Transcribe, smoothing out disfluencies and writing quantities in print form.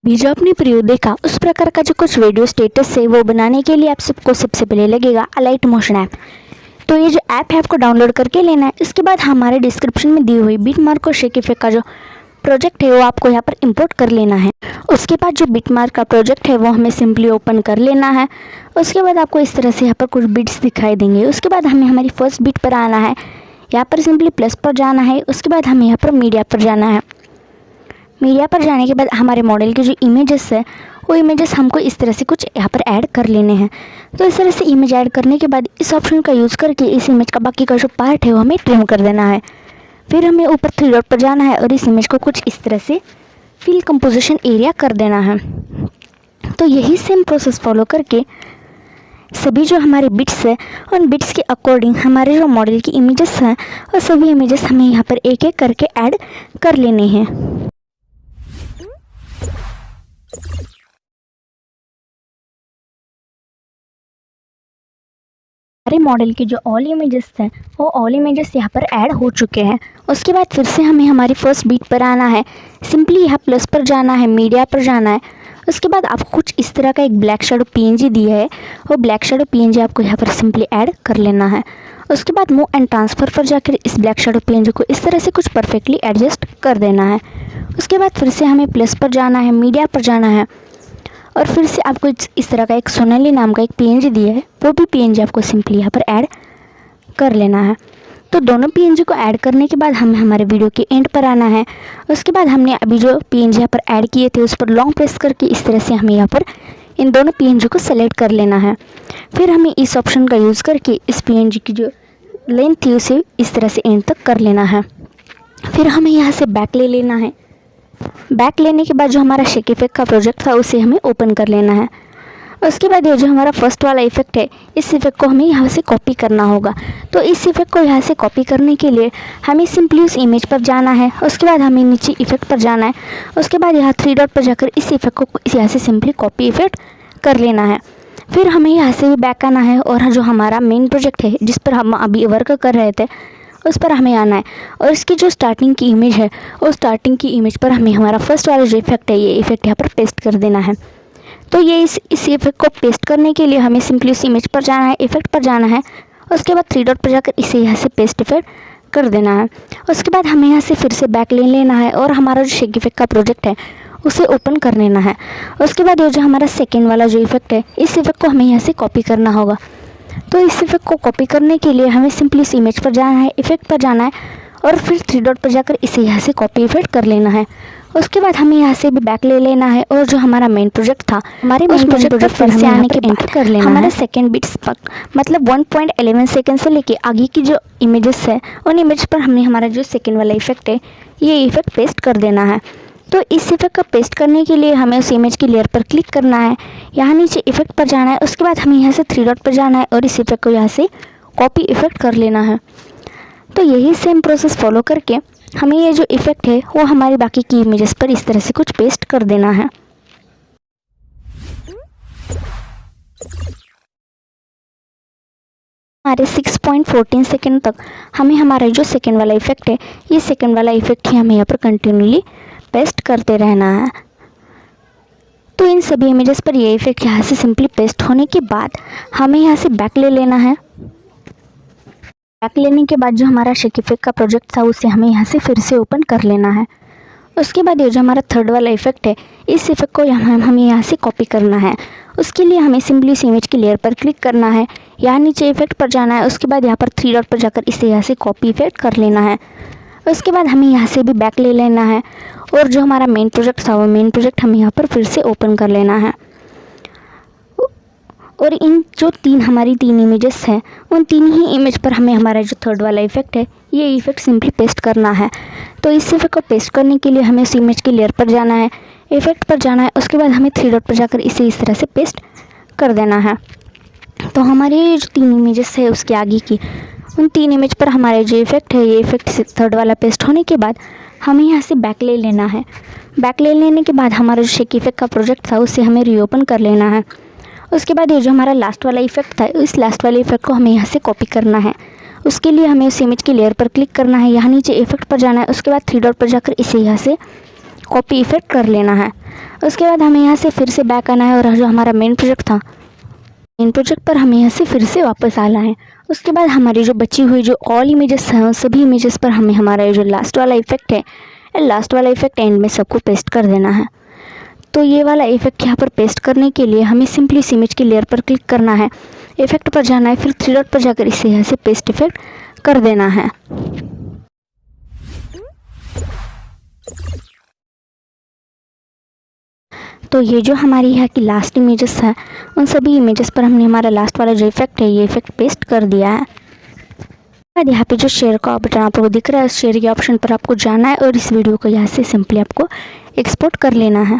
भी जो आपने प्रयोग देखा उस प्रकार का जो कुछ वीडियो स्टेटस है वो बनाने के लिए आप सबको सबसे पहले लगेगा अलाइट मोशन ऐप। तो ये जो ऐप है आपको डाउनलोड करके लेना है। इसके बाद हमारे डिस्क्रिप्शन में दी हुई बिटमार्क और शेकिफे का जो प्रोजेक्ट है वो आपको यहाँ पर इंपोर्ट कर लेना है। उसके बाद जो बिटमार्क का प्रोजेक्ट है वो हमें सिंपली ओपन कर लेना है। उसके बाद आपको इस तरह से यहाँ पर कुछ बिट्स दिखाई देंगे। उसके बाद हमें हमारी फर्स्ट बिट पर आना है, यहाँ पर सिंपली प्लस पर जाना है। उसके बाद हमें यहाँ पर मीडिया पर जाना है। मीडिया पर जाने के बाद हमारे मॉडल के जो इमेजेस है वो इमेजेस हमको इस तरह से कुछ यहाँ पर ऐड कर लेने हैं। तो इस तरह से इमेज ऐड करने के बाद इस ऑप्शन का यूज़ करके इस इमेज का बाकी का जो पार्ट है वो हमें ट्रिम कर देना है। फिर हमें ऊपर 3 डॉट पर जाना है और इस इमेज को कुछ इस तरह से फिल कंपोजिशन एरिया कर देना है। तो यही सेम प्रोसेस फॉलो करके सभी जो हमारे बिट्स है उन बिट्स के अकॉर्डिंग हमारे जो मॉडल की इमेजेस हैं और सभी इमेजेस हमें यहाँ पर एक एक करके ऐड कर लेने हैं। हमारे मॉडल के जो ऑल इमेजेस हैं वो ऑल इमेजेस यहाँ पर ऐड हो चुके हैं। उसके बाद फिर से हमें हमारी फर्स्ट बीट पर आना है, सिंपली यहाँ प्लस पर जाना है, मीडिया पर जाना है। उसके बाद आपको कुछ इस तरह का एक ब्लैक शेडो पीएनजी दिया है, वो ब्लैक शेडो पीएनजी आपको यहाँ पर सिंपली ऐड कर लेना है। उसके बाद मूव एंड ट्रांसफ़र पर जाकर इस ब्लैक शेडो पीएनजी को इस तरह से कुछ परफेक्टली एडजस्ट कर देना है। उसके बाद फिर से हमें प्लस पर जाना है, मीडिया पर जाना है और फिर से आपको इस तरह का एक सोनाली नाम का एक पीएनजी दिया है, वो भी पीएनजी आपको सिंपली यहाँ पर ऐड कर लेना है। तो दोनों पीएनजी को ऐड करने के बाद हमें हमारे वीडियो के एंड पर आना है। उसके बाद हमने अभी जो पीएनजी यहाँ पर ऐड किए थे उस पर लॉन्ग प्रेस करके इस तरह से हमें यहाँ पर इन दोनों पीएनजी को सेलेक्ट कर लेना है। फिर हमें इस ऑप्शन का यूज़ करके इस पीएनजी की जो लेंथ थी उसे इस तरह से एंड तक कर लेना है। फिर हमें यहाँ से बैक ले लेना है। बैक लेने के बाद जो हमारा शेक इफेक्ट का प्रोजेक्ट था उसे हमें ओपन कर लेना है। उसके बाद ये जो हमारा फर्स्ट वाला इफेक्ट है इस इफेक्ट को हमें यहाँ से कॉपी करना होगा। तो इस इफेक्ट को यहाँ से कॉपी करने के लिए हमें सिंपली उस इमेज पर जाना है। उसके बाद हमें नीचे इफेक्ट पर जाना है। उसके बाद यहाँ 3 डॉट पर जाकर इस इफेक्ट को यहाँ से सिंपली कॉपी इफेक्ट कर लेना है। फिर हमें यहाँ से भी बैक आना है और जो हमारा मेन प्रोजेक्ट है जिस पर हम अभी वर्क कर रहे थे उस पर हमें आना है और इसकी जो स्टार्टिंग की इमेज है उस स्टार्टिंग की इमेज पर हमें हमारा फर्स्ट वाला जो इफेक्ट है ये इफेक्ट यहाँ पर पेस्ट कर देना है। तो ये इस इफेक्ट को पेस्ट करने के लिए हमें सिंपली उस इमेज पर जाना है, इफेक्ट पर जाना है। उसके बाद 3 डॉट पर जाकर इसे यहाँ से पेस्ट इफेक्ट कर देना है। उसके बाद हमें यहाँ से फिर से बैक ले लेना है और हमारा जो शेक इफेक्ट का प्रोजेक्ट है उसे ओपन कर लेना है। उसके बाद ये जो हमारा सेकेंड वाला जो इफेक्ट है इस इफेक्ट को हमें यहाँ से कॉपी करना होगा। तो इस इफेक्ट को कॉपी करने के लिए हमें सिंपली इस इमेज पर जाना है, इफेक्ट पर जाना है और फिर 3 डॉट पर जाकर इसे यहाँ से कॉपी इफेक्ट कर लेना है। उसके बाद हमें यहाँ से भी बैक ले लेना है और जो हमारा मेन प्रोजेक्ट था हमारे मेन प्रोजेक्ट पर फिर से आने के बाद कर लेना हमारा सेकेंड बिट्स पर मतलब 1.11 सेकेंड से लेके आगे की जो इमेजेस है उन इमेज पर हमें हमारा जो सेकेंड वाला इफेक्ट है ये इफेक्ट पेस्ट कर देना है। तो इस इफेक्ट को पेस्ट करने के लिए हमें उस इमेज की लेयर पर क्लिक करना है, यहाँ नीचे इफेक्ट पर जाना है। उसके बाद हमें यहाँ से 3 डॉट पर जाना है और इस इफेक्ट को यहाँ से कॉपी इफेक्ट कर लेना है। तो यही सेम प्रोसेस फॉलो करके हमें ये जो इफेक्ट है वो हमारी बाकी की इमेजेस पर इस तरह से कुछ पेस्ट कर देना है। हमारे 6.14 सेकेंड तक हमें हमारा जो सेकेंड वाला इफेक्ट है ये सेकेंड वाला इफेक्ट ही हमें यहाँ पर कंटिन्यूली पेस्ट करते रहना है। तो इन सभी इमेजेस पर ये इफेक्ट यहाँ से सिंपली पेस्ट होने के बाद हमें यहाँ से बैक ले लेना है। बैक लेने के बाद जो हमारा शेक इफेक्ट का प्रोजेक्ट था उसे हमें यहाँ से फिर से ओपन कर लेना है। उसके बाद ये जो हमारा थर्ड वाला इफेक्ट है इस इफेक्ट को हमें यहाँ से कॉपी करना है। उसके लिए हमें सिंपली इस इमेज की लेयर पर क्लिक करना है, यहाँ नीचे इफेक्ट पर जाना है। उसके बाद यहाँ पर 3 डॉट पर जाकर इसे यहाँ से कॉपी इफेक्ट कर लेना है। उसके बाद हमें यहाँ से भी बैक ले लेना है और जो हमारा मेन प्रोजेक्ट था वो मेन प्रोजेक्ट हमें यहाँ पर फिर से ओपन कर लेना है। और इन जो हमारी 3 इमेजेस हैं उन 3 ही इमेज पर हमें हमारा जो थर्ड वाला इफेक्ट है ये इफेक्ट सिंपली पेस्ट करना है। तो इस इफेक्ट को पेस्ट करने के लिए हमें इस इमेज की लेयर पर जाना है, इफेक्ट पर जाना है। उसके बाद हमें 3 डॉट पर जाकर इसे इस तरह से पेस्ट कर देना है। तो हमारी जो 3 इमेजेस है उसके आगे की उन 3 इमेज पर हमारे जो इफ़ेक्ट है, ये इफ़ेक्ट थर्ड वाला पेस्ट होने के बाद हमें यहाँ से बैक ले लेना है। बैक ले लेने के बाद हमारा जो शेक इफ़ेक्ट का प्रोजेक्ट था उसे हमें रीओपन कर लेना है। उसके बाद ये जो हमारा लास्ट वाला इफ़ेक्ट था, इस लास्ट वाले इफ़ेक्ट को हमें यहाँ से कॉपी करना है। उसके लिए हमें उस इमेज की लेयर पर क्लिक करना है, यहाँ नीचे इफ़ेक्ट पर जाना है, उसके बाद 3 डॉट पर जाकर इसे यहाँ से कॉपी इफ़ेक्ट कर लेना है। उसके बाद हमें यहाँ से फिर से बैक आना है और जो हमारा मेन प्रोजेक्ट था, मेन प्रोजेक्ट पर हमें यहाँ से फिर से वापस आना है। उसके बाद हमारी जो बची हुई जो ऑल इमेजेस हैं उन सभी इमेजेस पर हमें हमारा जो लास्ट वाला इफ़ेक्ट है, लास्ट वाला इफ़ेक्ट एंड में सबको पेस्ट कर देना है। तो ये वाला इफ़ेक्ट यहाँ पर पेस्ट करने के लिए हमें सिंपली इस इमेज की लेयर पर क्लिक करना है, इफ़ेक्ट पर जाना है, फिर 3 डॉट पर जाकर इसे यहाँ से पेस्ट इफ़ेक्ट कर देना है। तो ये जो हमारी यहाँ की लास्ट इमेजेस है उन सभी इमेजेस पर हमने हमारा लास्ट वाला जो इफ़ेक्ट है ये इफ़ेक्ट पेस्ट कर दिया है। बाद यहाँ पे जो शेयर का बटन आपको दिख रहा है, उस शेयर के ऑप्शन पर आपको जाना है और इस वीडियो को यहाँ से सिंपली आपको एक्सपोर्ट कर लेना है।